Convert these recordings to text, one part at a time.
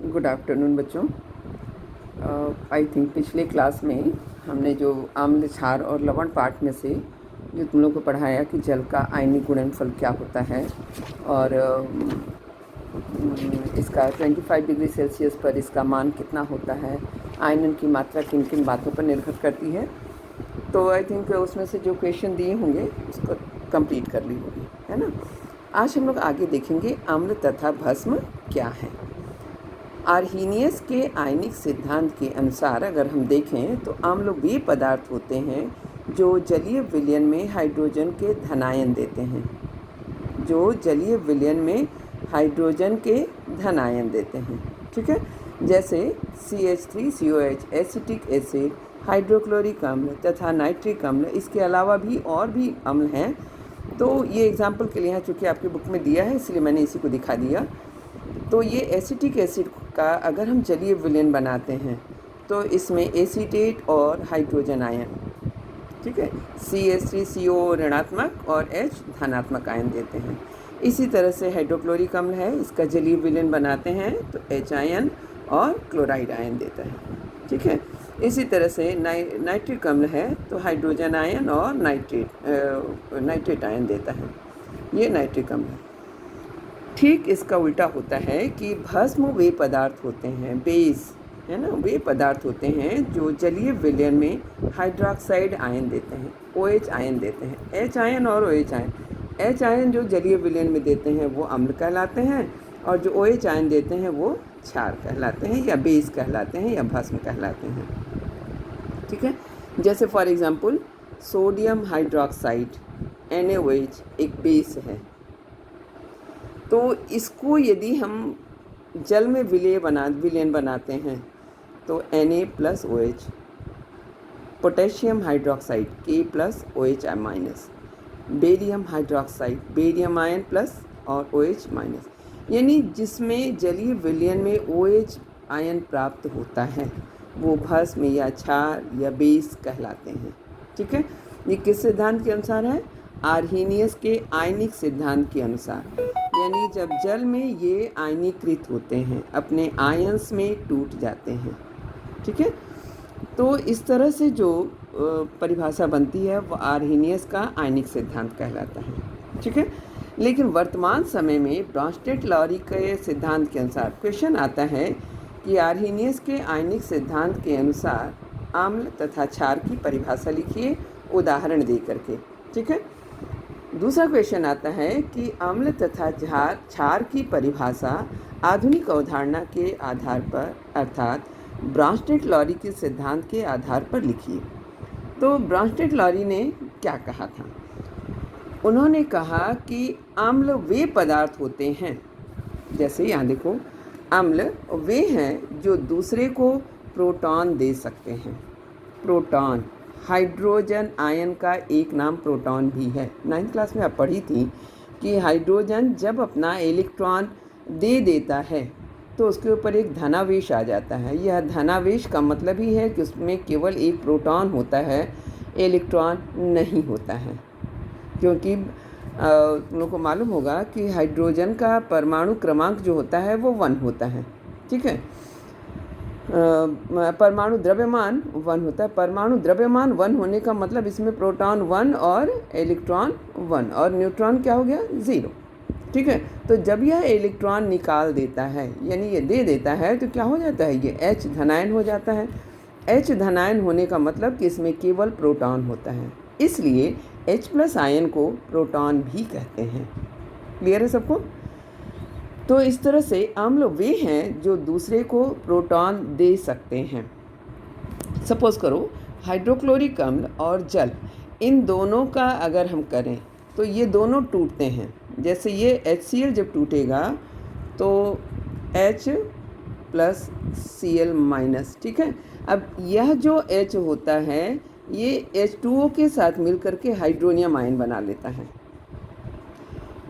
Good afternoon बच्चों। I think पिछले class में हमने जो आम्ल, क्षार और लवण पाठ में से जो तुम लोग को पढ़ाया कि जल का आयनिक गुणनफल क्या होता है और इसका 25 डिग्री सेल्सियस पर इसका मान कितना होता है, आयनन की मात्रा किन किन बातों पर निर्भर करती है। तो आई थिंक उसमें से जो क्वेश्चन दिए होंगे उसको कंप्लीट कर ली होगी, है ना। आज हम लोग आगे देखेंगे अम्ल तथा भस्म क्या है। आर्हीनियस के आयनिक सिद्धांत के अनुसार अगर हम देखें तो अम्ल वे पदार्थ होते हैं जो जलीय विलयन में हाइड्रोजन के धनायन देते हैं, जो जलीय विलयन में हाइड्रोजन के धनायन देते हैं। ठीक है, जैसे CH3COH, एसिटिक एसिड, हाइड्रोक्लोरिक अम्ल तथा नाइट्रिक अम्ल। इसके अलावा भी और भी अम्ल हैं, तो ये एग्जाम्पल के लिए है, चूँकि आपकी बुक में दिया है इसलिए मैंने इसी को दिखा दिया। तो ये एसिटिक एसिड का अगर हम जलीय विलयन बनाते हैं तो इसमें एसीटेट और हाइड्रोजन आयन, ठीक है, CH3CO ऋणात्मक और H धनात्मक आयन देते हैं। इसी तरह से हाइड्रोक्लोरिक अम्ल है, इसका जलीय विलयन बनाते हैं तो H आयन और क्लोराइड आयन देता है। ठीक है, इसी तरह से नाइट्रिक अम्ल है तो हाइड्रोजन आयन और नाइट्रेट आयन देता है, ये नाइट्रिक अम्ल है। ठीक इसका उल्टा होता है कि भस्म वे पदार्थ होते हैं, बेस है ना, वे पदार्थ होते हैं जो जलीय विलयन में हाइड्रोक्साइड आयन देते हैं, OH आयन देते हैं। H आयन और OH आयन, H आयन जो जलीय विलयन में देते हैं वो अम्ल कहलाते हैं और जो OH आयन देते हैं वो क्षार कहलाते हैं या बेस कहलाते हैं या भस्म कहलाते हैं। ठीक है, जैसे for example sodium hydroxide NaOH एक बेस है, तो इसको यदि हम जल में विलयन बनाते हैं तो Na+OH, potassium hydroxide K+OH-, barium hydroxide barium ion plus और OH-, यानी जिसमें जलीय विलयन में OH आयन प्राप्त होता है वो भस्म या क्षार या बेस कहलाते हैं। ठीक है, ये किस सिद्धांत के अनुसार है? आर्हीनियस के आयनिक सिद्धांत के अनुसार। यानी जब जल में ये आयनीकृत होते हैं, अपने आयंस में टूट जाते हैं। ठीक है, तो इस तरह से जो परिभाषा बनती है वो आर्हीनियस का आयनिक सिद्धांत कहलाता है। ठीक है, लेकिन वर्तमान समय में ब्रॉन्स्टेड-लॉरी के सिद्धांत के अनुसार क्वेश्चन आता है कि आर्हीनियस के आयनिक सिद्धांत के अनुसार अम्ल तथा क्षार की परिभाषा लिखिए उदाहरण दे करके। ठीक है, दूसरा क्वेश्चन आता है कि अम्ल तथा क्षार की परिभाषा आधुनिक अवधारणा के आधार पर अर्थात ब्रॉन्स्टेड-लॉरी के सिद्धांत के आधार पर लिखिए। तो ब्रॉन्स्टेड-लॉरी ने क्या कहा था? उन्होंने कहा कि अम्ल वे पदार्थ होते हैं, जैसे यहाँ देखो, अम्ल वे हैं जो दूसरे को प्रोटॉन दे सकते हैं। प्रोटॉन, हाइड्रोजन आयन का एक नाम प्रोटॉन भी है। 9th क्लास में आप पढ़ी थी कि हाइड्रोजन जब अपना इलेक्ट्रॉन दे देता है तो उसके ऊपर एक धनावेश आ जाता है। यह धनावेश का मतलब ही है कि उसमें केवल एक प्रोटॉन होता है, इलेक्ट्रॉन नहीं होता है, क्योंकि तुम लोग को मालूम होगा कि हाइड्रोजन का परमाणु क्रमांक जो होता है वो 1 होता है। ठीक है, परमाणु द्रव्यमान 1 होता है। परमाणु द्रव्यमान 1 होने का मतलब इसमें प्रोटॉन 1 और इलेक्ट्रॉन 1 और न्यूट्रॉन क्या हो गया? 0। ठीक है, तो जब यह इलेक्ट्रॉन निकाल देता है यानी ये दे देता है तो क्या हो जाता है? ये H धनायन हो जाता है। H धनायन होने का मतलब कि इसमें केवल प्रोटॉन होता है, इसलिए H+ आयन को प्रोटॉन भी कहते हैं। क्लियर है सबको? तो इस तरह से अम्ल वे हैं जो दूसरे को प्रोटॉन दे सकते हैं। सपोज करो हाइड्रोक्लोरिक अम्ल और जल, इन दोनों का अगर हम करें तो ये दोनों टूटते हैं। जैसे ये HCl जब टूटेगा तो H+Cl-, ठीक है। अब यह जो H होता है ये H2O के साथ मिलकर के हाइड्रोनियम आयन बना लेता है।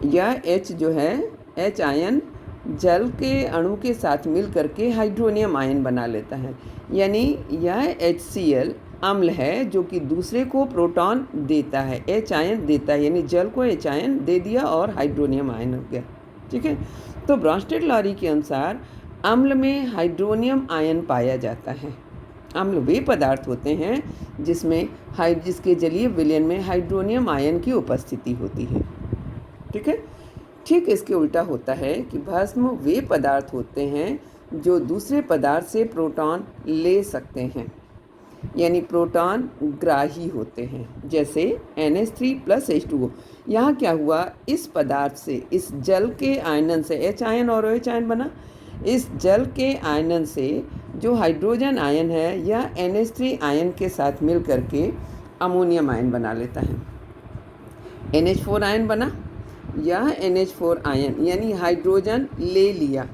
यह H जो है, H आयन जल के अणु के साथ मिल करके हाइड्रोनियम आयन बना लेता है, यानी यह HCl अम्ल है जो कि दूसरे को प्रोटॉन देता है, H आयन देता है, यानी जल को H आयन दे दिया और हाइड्रोनियम आयन हो गया। ठीक है, तो ब्रॉन्स्टेड-लॉरी के अनुसार अम्ल में हाइड्रोनियम आयन पाया जाता है। अम्ल वे पदार्थ होते हैं जिसके जलीय विलयन में हाइड्रोनियम आयन की उपस्थिति होती है। ठीक है, ठीक इसके उल्टा होता है कि भस्म वे पदार्थ होते हैं जो दूसरे पदार्थ से प्रोटॉन ले सकते हैं, यानी प्रोटॉन ग्राही होते हैं, जैसे NH3+H2O। यहाँ क्या हुआ, इस पदार्थ से, इस जल के आयनन से H आयन और OH आयन बना। इस जल के आयनन से जो हाइड्रोजन आयन है यह NH3 आयन के साथ मिल करके अमोनियम आयन बना लेता है। NH4 आयन बना, यह NH4 आयन यानी हाइड्रोजन ले लिया,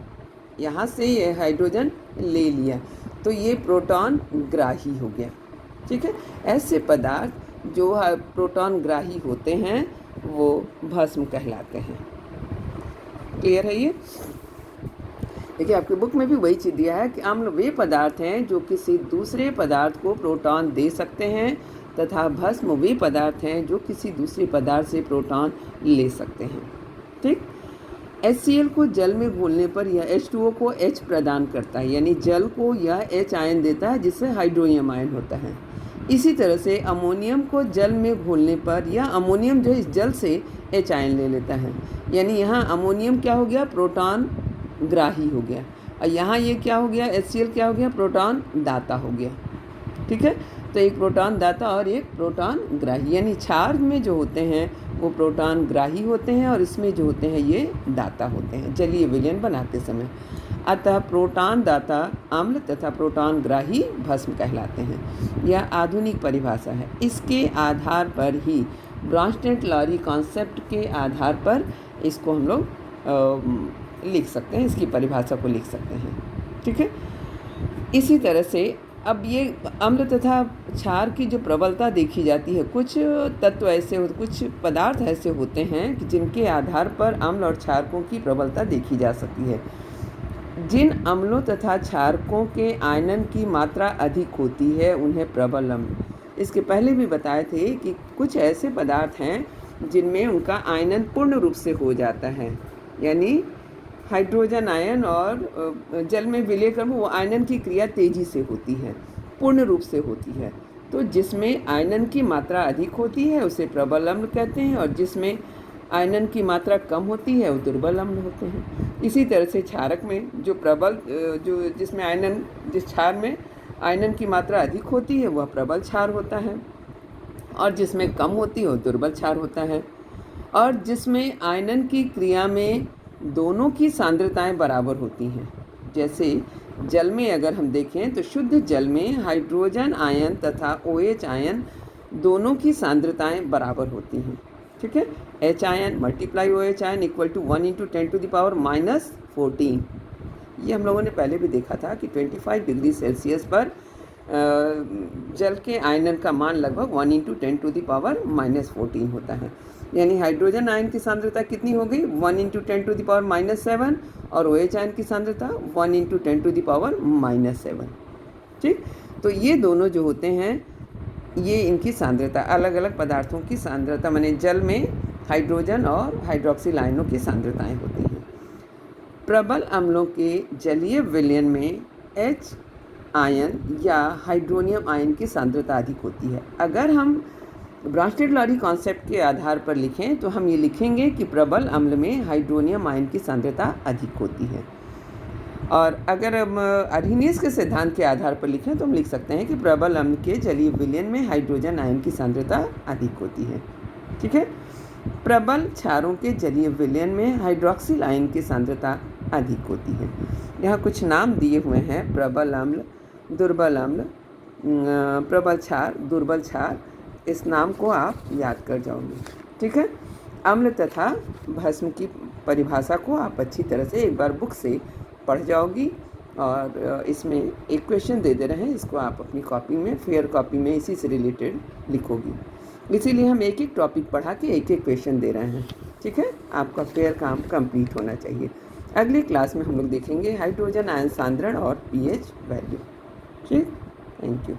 यहाँ से यह हाइड्रोजन ले लिया, तो ये प्रोटॉन ग्राही हो गया। ठीक है, ऐसे पदार्थ जो प्रोटॉन ग्राही होते हैं वो भस्म कहलाते हैं। क्लियर है ये? देखिए, आपकी बुक में भी वही चीज़ दिया है कि अम्ल वे पदार्थ हैं जो किसी दूसरे पदार्थ को प्रोटॉन दे सकते हैं, तथा भस्म वे पदार्थ हैं जो किसी दूसरे पदार्थ से प्रोटॉन ले सकते हैं। ठीक, HCl को जल में घोलने पर यह H2O को H प्रदान करता है, यानी जल को यह H आयन देता है जिससे हाइड्रोनियम आयन होता है। इसी तरह से अमोनियम को जल में घोलने पर यह अमोनियम जो इस जल से H आयन ले लेता है, यानी यहाँ अमोनियम क्या हो गया, प्रोटॉन ग्राही हो गया, और यहाँ ये क्या हो गया, HCl क्या हो गया, प्रोटॉन दाता हो गया। ठीक है, तो एक प्रोटॉन दाता और एक प्रोटॉन ग्राही, यानी क्षार में जो होते हैं वो प्रोटॉन ग्राही होते हैं और इसमें जो होते हैं ये दाता होते हैं जलीय विलयन बनाते समय। अतः प्रोटॉन दाता अम्ल तथा प्रोटॉन ग्राही भस्म कहलाते हैं। यह आधुनिक परिभाषा है। इसके आधार पर ही ब्रॉन्स्टेड-लॉरी कॉन्सेप्ट के आधार पर इसको हम लोग लिख सकते हैं, इसकी परिभाषा को लिख सकते हैं। ठीक है, इसी तरह से अब ये अम्ल तथा क्षार की जो प्रबलता देखी जाती है, कुछ तत्व ऐसे होते, कुछ पदार्थ ऐसे होते हैं कि जिनके आधार पर अम्ल और क्षारकों की प्रबलता देखी जा सकती है। जिन अम्लों तथा क्षारकों के आयनन की मात्रा अधिक होती है उन्हें प्रबल अम्ल, इसके पहले भी बताए थे कि कुछ ऐसे पदार्थ हैं जिनमें उनका आयनन पूर्ण रूप से हो जाता है, यानी हाइड्रोजन आयन और जल में विलय कर वो आयनन की क्रिया तेज़ी से होती है, पूर्ण रूप से होती है। तो जिसमें आयनन की मात्रा अधिक होती है उसे प्रबल अम्ल कहते हैं, और जिसमें आयनन की मात्रा कम होती है वो दुर्बल अम्ल होते हैं। इसी तरह से क्षारक में जो जिस क्षार में आयनन की मात्रा अधिक होती है वह प्रबल क्षार होता है, और जिसमें कम होती है वो दुर्बल क्षार होता है। और जिसमें आयनन की क्रिया में दोनों की सांद्रताएं बराबर होती हैं, जैसे जल में अगर हम देखें तो शुद्ध जल में हाइड्रोजन आयन तथा OH आयन दोनों की सांद्रताएं बराबर होती हैं। ठीक है, H ion multiply OH ion equal to 1 × 10⁻⁻14। ये हम लोगों ने पहले भी देखा था कि 25 डिग्री सेल्सियस पर जल के आयनन का मान लगभग 1 × 10⁻⁻14 होता है। यानी हाइड्रोजन आयन की सांद्रता कितनी हो गई, 1 × 10⁻⁻7, और OH आयन की सांद्रता 1 × 10⁻⁻7। ठीक, तो ये दोनों जो होते हैं ये इनकी सांद्रता, अलग अलग पदार्थों की सांद्रता, माने जल में हाइड्रोजन और हाइड्रोक्सिल आयनों की सांद्रताएं होती हैं। प्रबल अम्लों के जलीय विलयन में H आयन या हाइड्रोनियम आयन की सांद्रता अधिक होती है। अगर हम ब्रॉन्स्टेड-लॉरी कॉन्सेप्ट के आधार पर लिखें तो हम ये लिखेंगे कि प्रबल अम्ल में हाइड्रोनियम आयन की सांद्रता अधिक होती है, और अगर हम अर्हीनियस के सिद्धांत के आधार पर लिखें तो हम लिख सकते हैं कि प्रबल अम्ल के जलीय विलयन में हाइड्रोजन आयन की सांद्रता अधिक होती है। ठीक है, प्रबल क्षारों के जलीय विलयन में हाइड्रोक्सिल आयन की सांद्रता अधिक होती है। यहाँ कुछ नाम दिए हुए हैं, प्रबल अम्ल, दुर्बल अम्ल, प्रबल क्षार, दुर्बल क्षार, इस नाम को आप याद कर जाओगे। ठीक है, अम्ल तथा भस्म की परिभाषा को आप अच्छी तरह से एक बार बुक से पढ़ जाओगी, और इसमें एक क्वेश्चन दे रहे हैं, इसको आप अपनी कॉपी में, फेयर कॉपी में इसी से रिलेटेड लिखोगी। इसीलिए हम एक एक टॉपिक पढ़ा के एक एक क्वेश्चन दे रहे हैं। ठीक है, आपका फेयर काम कंप्लीट होना चाहिए। अगली क्लास में हम लोग देखेंगे हाइड्रोजन आयन सांद्रण और pH वैल्यू। ठीक, थैंक यू।